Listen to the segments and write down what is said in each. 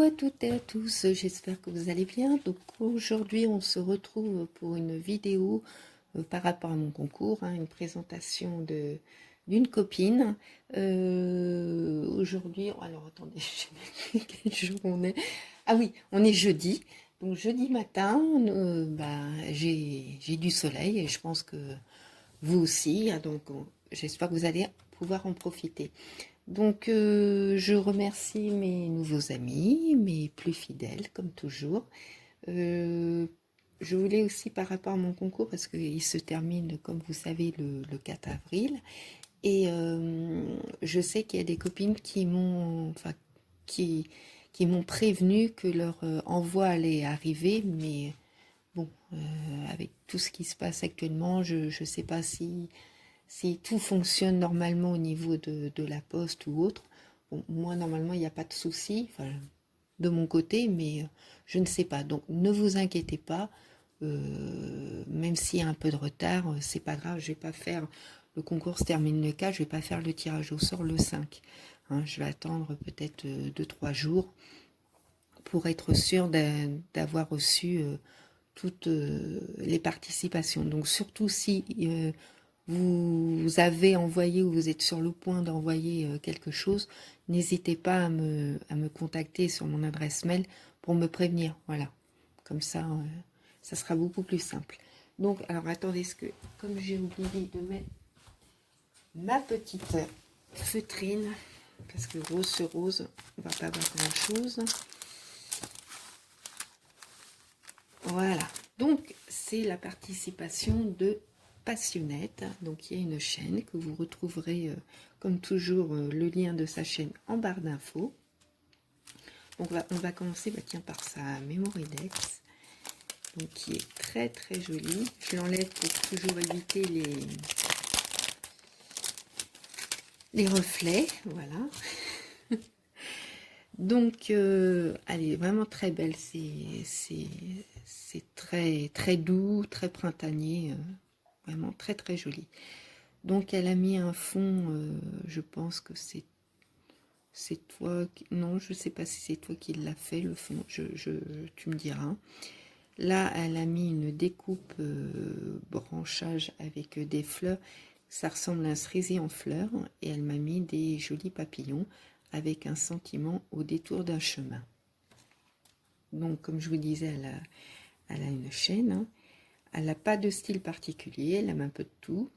Coucou à toutes et à tous, j'espère que vous allez bien. Donc aujourd'hui on se retrouve pour une vidéo par rapport à mon concours, une présentation d'une copine. Aujourd'hui, alors attendez, je sais même plus quel jour on est. Ah oui, on est jeudi. Donc jeudi matin, j'ai du soleil et je pense que vous aussi. Donc j'espère que vous allez pouvoir en profiter. Donc, je remercie mes nouveaux amis, mes plus fidèles, comme toujours. Je voulais aussi, par rapport à mon concours, parce qu'il se termine, comme vous savez, le 4 avril, et je sais qu'il y a des copines qui m'ont prévenu que leur envoi allait arriver, mais bon, avec tout ce qui se passe actuellement, je ne sais pas si tout fonctionne normalement au niveau de la poste ou autre. Bon, moi, normalement, il n'y a pas de souci, enfin, de mon côté, mais je ne sais pas. Donc, ne vous inquiétez pas, même s'il y a un peu de retard, c'est pas grave, je vais pas faire, le concours se termine le 4, je vais pas faire le tirage au sort le 5. Je vais attendre peut-être 2-3 jours pour être sûr d'avoir reçu toutes les participations. Donc, surtout si vous avez envoyé ou vous êtes sur le point d'envoyer quelque chose, n'hésitez pas à me contacter sur mon adresse mail pour me prévenir. Voilà, comme ça sera beaucoup plus simple. Donc, alors attendez, comme j'ai oublié de mettre ma petite feutrine, parce que rose sur rose, on va pas avoir grand-chose. Voilà, donc c'est la participation de Passionnette. Donc il y a une chaîne que vous retrouverez comme toujours le lien de sa chaîne en barre d'infos. Donc on va commencer tiens, par sa Memorydex, donc qui est très très jolie. Je l'enlève pour toujours éviter les reflets, voilà. Donc elle est vraiment très belle, c'est très très doux, très printanier, vraiment très très joli. Donc elle a mis un fond, je pense que c'est toi non, je sais pas si c'est toi qui l'a fait le fond, tu me diras. Là elle a mis une découpe branchage avec des fleurs, ça ressemble à un cerisier en fleurs, et elle m'a mis des jolis papillons avec un sentiment au détour d'un chemin. Donc comme je vous disais, elle a une chaîne, elle n'a pas de style particulier, elle aime un peu de tout.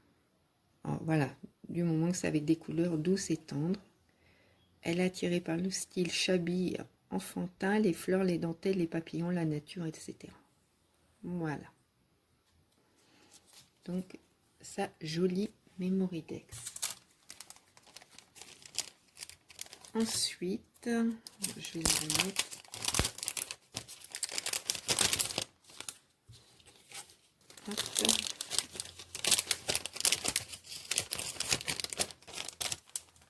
Alors, voilà, du moment que c'est avec des couleurs douces et tendres. Elle est attirée par le style shabby enfantin, les fleurs, les dentelles, les papillons, la nature, etc. Voilà. Donc, sa jolie Memorydex. Ensuite, je vais la remettre. Hop.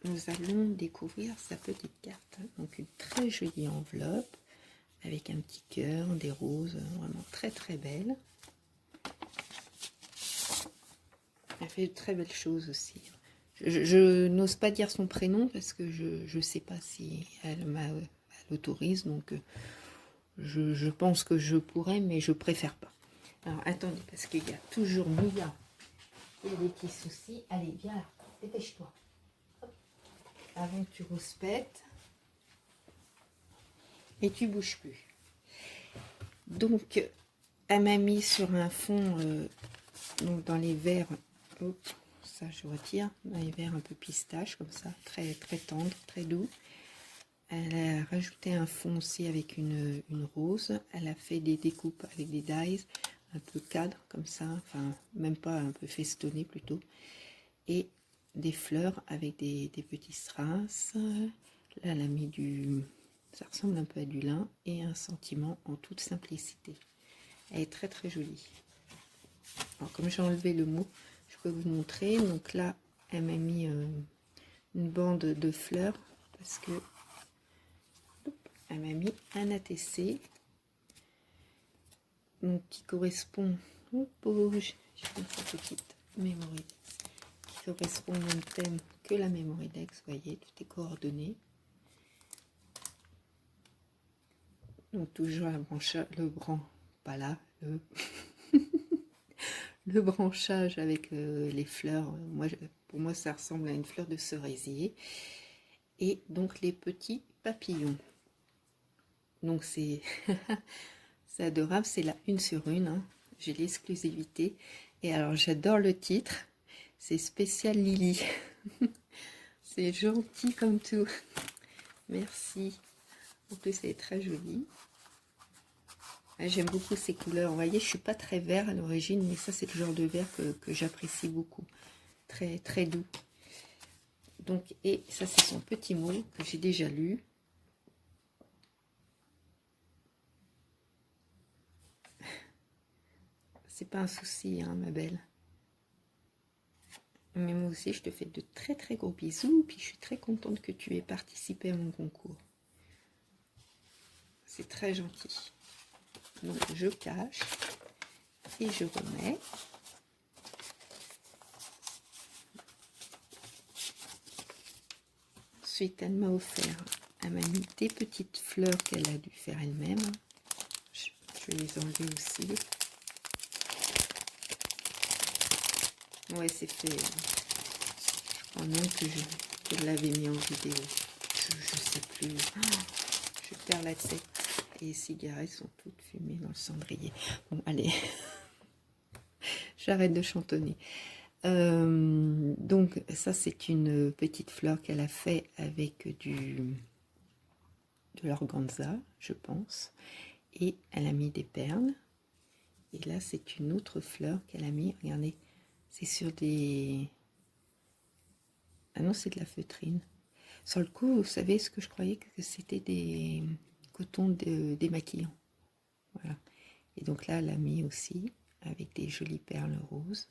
Nous allons découvrir sa petite carte. Donc une très jolie enveloppe avec un petit cœur, des roses, vraiment très très belle. Elle fait de très belles choses aussi. Je n'ose pas dire son prénom parce que je ne sais pas si elle l'autorise, donc je pense que je pourrais, mais je préfère pas. Alors attendez, parce qu'il y a toujours Mia et des petits soucis. Allez, viens là, dépêche-toi. Avant tu rouspètes et tu bouges plus. Donc elle m'a mis sur un fond donc dans les verts, ça je retire, dans les verts un peu pistache comme ça, très très tendre, très doux. Elle a rajouté un fond aussi avec une rose. Elle a fait des découpes avec des dies un peu cadre comme ça, enfin même pas, un peu festonné plutôt, et des fleurs avec des petits strass. Là elle a mis ça ressemble un peu à du lin, et un sentiment en toute simplicité. Elle est très très jolie. Alors comme j'ai enlevé le mot, je peux vous montrer. Donc là elle m'a mis une bande de fleurs parce que elle m'a mis un ATC donc qui correspond au j'ai une petite Memorydex qui correspond au même thème que la Memorydex. Vous voyez, tout est coordonné. Donc toujours pas là, le branchage avec les fleurs. Pour moi, ça ressemble à une fleur de cerisier. Et donc les petits papillons. Donc c'est c'est adorable, c'est la 1 sur 1. Hein. J'ai l'exclusivité. Et alors j'adore le titre. C'est spécial Lily. C'est gentil comme tout. Merci. En plus, elle est très jolie. J'aime beaucoup ces couleurs. Vous voyez, je suis pas très vert à l'origine, mais ça, c'est le genre de vert que j'apprécie beaucoup. Très, très doux. Donc, et ça, c'est son petit mot que j'ai déjà lu. C'est pas un souci, hein, ma belle. Mais moi aussi, je te fais de très, très gros bisous. Puis, je suis très contente que tu aies participé à mon concours. C'est très gentil. Donc, je cache et je remets. Ensuite, elle m'a mis des petites fleurs qu'elle a dû faire elle-même. Je vais les enlever aussi. Ouais, c'est fait. Je crois même que je l'avais mis en vidéo. Je sais plus. Oh, je perds la tête. Et les cigarettes sont toutes fumées dans le cendrier. Bon, allez. J'arrête de chantonner. Donc, ça, c'est une petite fleur qu'elle a fait avec de l'organza, je pense. Et elle a mis des perles. Et là, c'est une autre fleur qu'elle a mis. Regardez, c'est sur des... Ah non, c'est de la feutrine. Sur le coup, vous savez ce que je croyais que c'était des cotons démaquillants. Voilà. Et donc là, elle a mis aussi avec des jolies perles roses.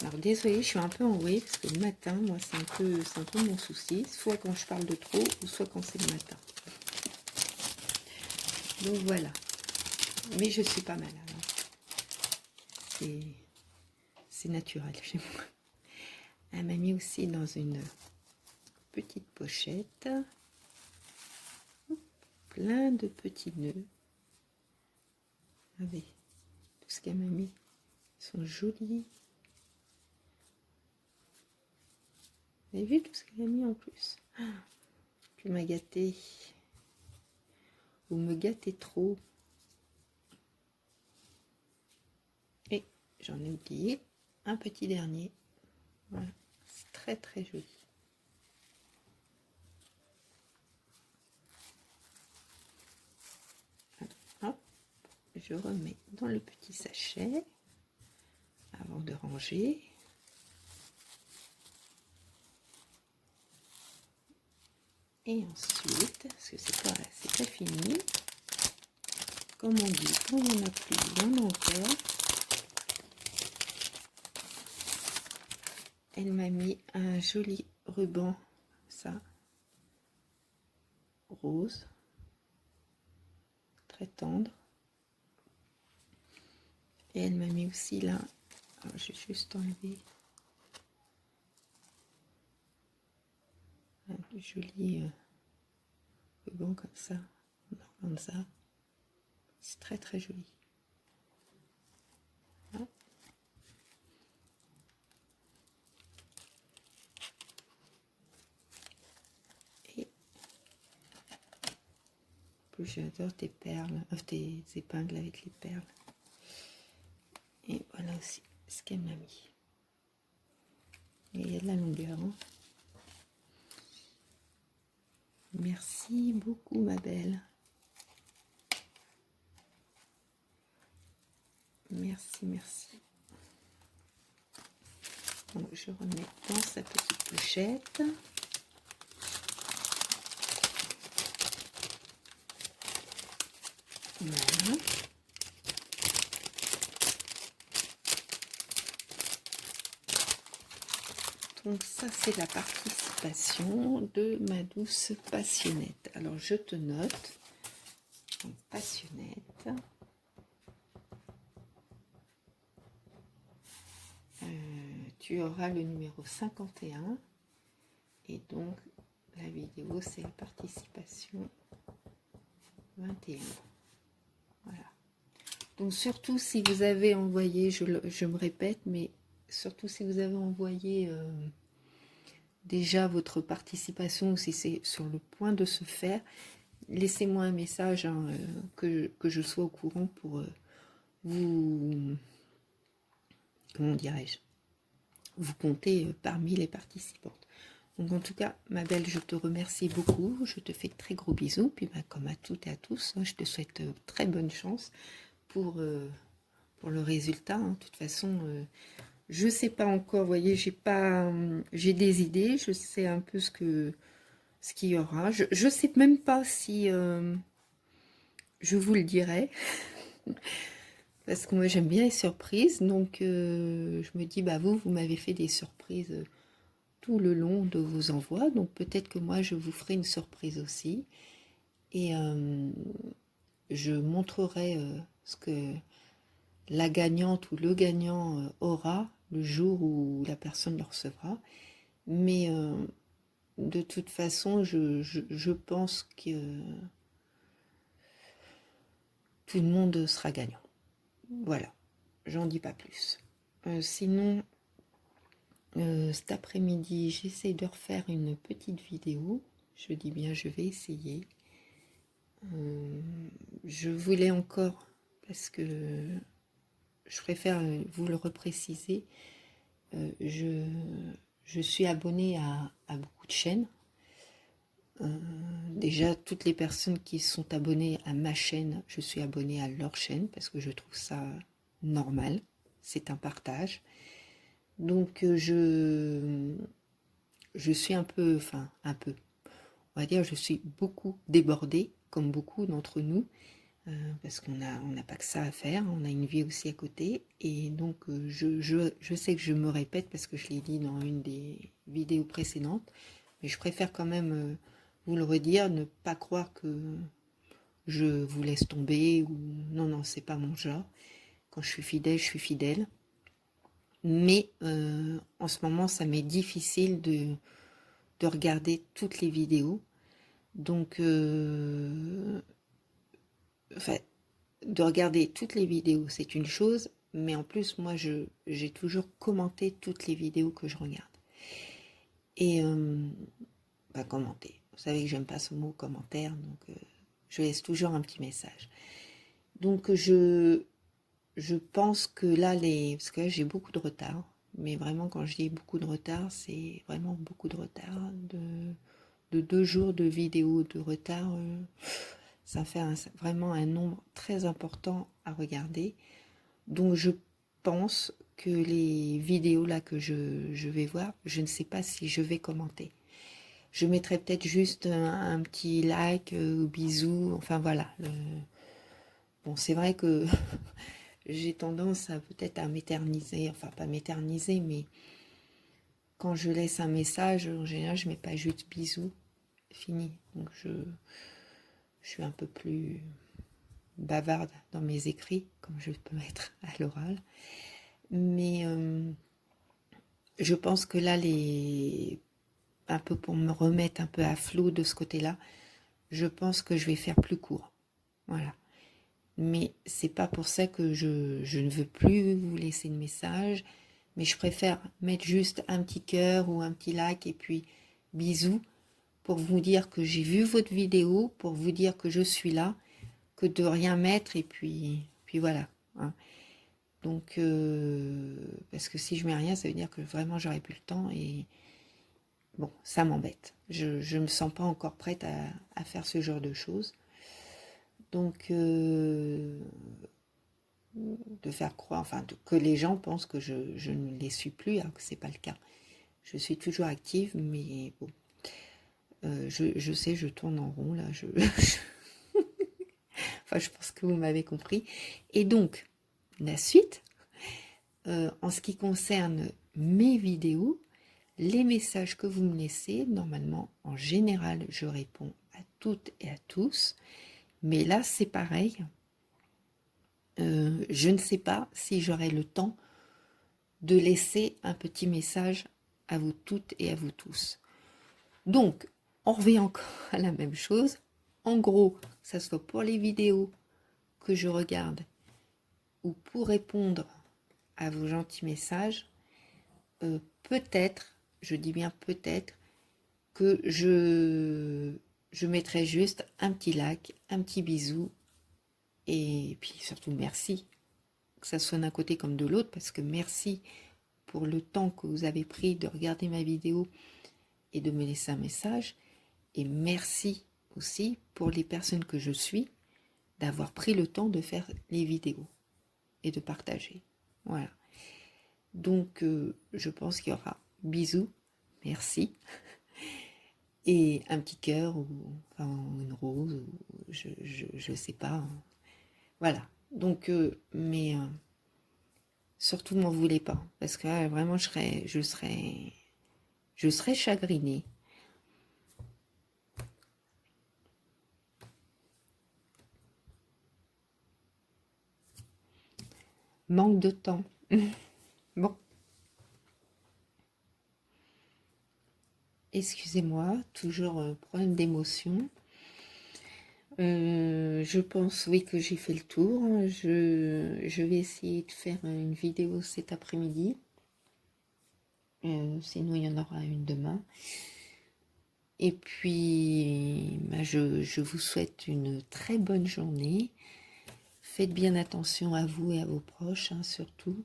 Alors désolée, je suis un peu enrouée parce que le matin, moi, c'est un peu mon souci. Soit quand je parle de trop, ou soit quand c'est le matin. Donc voilà. Mais je suis pas malade. C'est naturel chez moi. Elle m'a mis aussi dans une petite pochette. Plein de petits nœuds. Regardez, tout ce qu'elle m'a mis. Ils sont jolis. Vous avez vu tout ce qu'elle a mis en plus? Tu m'as gâté. Vous me gâtez trop. Et j'en ai oublié un petit dernier. Voilà, c'est très très joli. Hop, je remets dans le petit sachet avant de ranger. Et ensuite, parce que c'est pas fini, comme on dit, quand on n'a plus, on en perd. Elle m'a mis un joli ruban, ça, rose, très tendre. Et elle m'a mis aussi là, alors j'ai juste enlevé un joli ruban comme ça, comme ça. C'est très très joli. Voilà. Et plus j'adore tes perles, tes épingles avec les perles. Et voilà aussi ce qu'elle m'a mis. Et il y a de la longueur. Hein. Merci beaucoup, ma belle. Merci, merci. Donc, je remets dans sa petite pochette. Voilà. Donc ça, c'est la participation de ma douce passionnette. Alors, je te note. Donc, passionnette. Tu auras le numéro 51. Et donc, la vidéo, c'est la participation. 21. Voilà. Donc surtout si vous avez envoyé, je me répète, mais surtout si vous avez envoyé déjà votre participation, ou si c'est sur le point de se faire, laissez-moi un message, hein, que je sois au courant pour vous, comment dirais-je, vous compter parmi les participantes. Donc en tout cas, ma belle, je te remercie beaucoup, je te fais de très gros bisous, puis ben, comme à toutes et à tous, je te souhaite très bonne chance pour le résultat. Hein. De toute façon, je sais pas encore, vous voyez, j'ai des idées, je sais un peu ce qu'il y aura. Je sais même pas si je vous le dirai, parce que moi j'aime bien les surprises, donc je me dis, bah vous m'avez fait des surprises tout le long de vos envois, donc peut-être que moi je vous ferai une surprise aussi, et je montrerai ce que la gagnante ou le gagnant aura le jour où la personne le recevra, mais de toute façon je pense que tout le monde sera gagnant. Voilà, j'en dis pas plus. Sinon, cet après-midi, j'essaie de refaire une petite vidéo. Je dis bien, je vais essayer. Je voulais encore, parce que je préfère vous le repréciser, je suis abonnée à beaucoup de chaînes. Déjà, toutes les personnes qui sont abonnées à ma chaîne, je suis abonnée à leur chaîne, parce que je trouve ça normal. C'est un partage. Donc, je suis un peu, enfin, un peu, on va dire, je suis beaucoup débordée, comme beaucoup d'entre nous, parce qu'on n'a pas que ça à faire, on a une vie aussi à côté, et donc je sais que je me répète, parce que je l'ai dit dans une des vidéos précédentes, mais je préfère quand même vous le redire, ne pas croire que je vous laisse tomber, ou non, non, c'est pas mon genre. Quand je suis fidèle, mais en ce moment, ça m'est difficile de regarder toutes les vidéos, donc enfin, de regarder toutes les vidéos, c'est une chose, mais en plus, moi, j'ai toujours commenté toutes les vidéos que je regarde. Et, pas commenter. Vous savez que j'aime pas ce mot commentaire, donc je laisse toujours un petit message. Donc, je pense que là, parce que là, j'ai beaucoup de retard, mais vraiment, quand je dis beaucoup de retard, c'est vraiment beaucoup de retard, de 2 jours de vidéos de retard, ça fait vraiment un nombre très important à regarder. Donc je pense que les vidéos là que je vais voir, je ne sais pas si je vais commenter. Je mettrai peut-être juste un petit like, bisous, enfin voilà. Bon, c'est vrai que j'ai tendance à peut-être à m'éterniser, enfin pas m'éterniser, mais quand je laisse un message, en général, je mets pas juste bisous, fini. Donc je suis un peu plus bavarde dans mes écrits, comme je peux être à l'oral. Mais je pense que là, un peu pour me remettre un peu à flot de ce côté-là, je pense que je vais faire plus court. Voilà. Mais c'est pas pour ça que je ne veux plus vous laisser de message, mais je préfère mettre juste un petit cœur ou un petit like et puis bisous pour vous dire que j'ai vu votre vidéo, pour vous dire que je suis là, que de rien mettre et puis voilà. Hein. Donc, parce que si je mets rien, ça veut dire que vraiment j'aurai plus le temps et bon, ça m'embête. Je me sens pas encore prête à faire ce genre de choses. Donc, de faire croire, enfin, que les gens pensent que je ne les suis plus, alors que c'est pas le cas. Je suis toujours active, mais bon, je sais, je tourne en rond là. Enfin, je pense que vous m'avez compris. Et donc, la suite, en ce qui concerne mes vidéos, les messages que vous me laissez, normalement, en général, je réponds à toutes et à tous. Mais là, c'est pareil. Je ne sais pas si j'aurai le temps de laisser un petit message à vous toutes et à vous tous. Donc, on revient encore à la même chose. en gros, que ça soit pour les vidéos que je regarde ou pour répondre à vos gentils messages, peut-être, je dis bien peut-être, que je mettrai juste un petit like, un petit bisou, et puis surtout merci, que ça soit d'un côté comme de l'autre, parce que merci pour le temps que vous avez pris de regarder ma vidéo et de me laisser un message, et merci aussi pour les personnes que je suis, d'avoir pris le temps de faire les vidéos et de partager. Voilà. Donc, je pense qu'il y aura bisous, merci, et un petit cœur, ou enfin, une rose, ou je sais pas. Voilà. Donc, mais surtout, m'en voulez pas, parce que vraiment, je serais chagrinée. Manque de temps. Bon. Excusez-moi, toujours problème d'émotion. Je pense, oui, que j'ai fait le tour. Je vais essayer de faire une vidéo cet après-midi. Sinon, il y en aura une demain. Et puis, je vous souhaite une très bonne journée. Faites bien attention à vous et à vos proches, hein, surtout.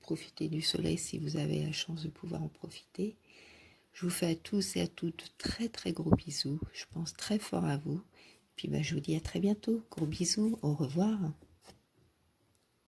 Profitez du soleil si vous avez la chance de pouvoir en profiter. Je vous fais à tous et à toutes de très très gros bisous. Je pense très fort à vous. Puis je vous dis à très bientôt. Gros bisous. Au revoir.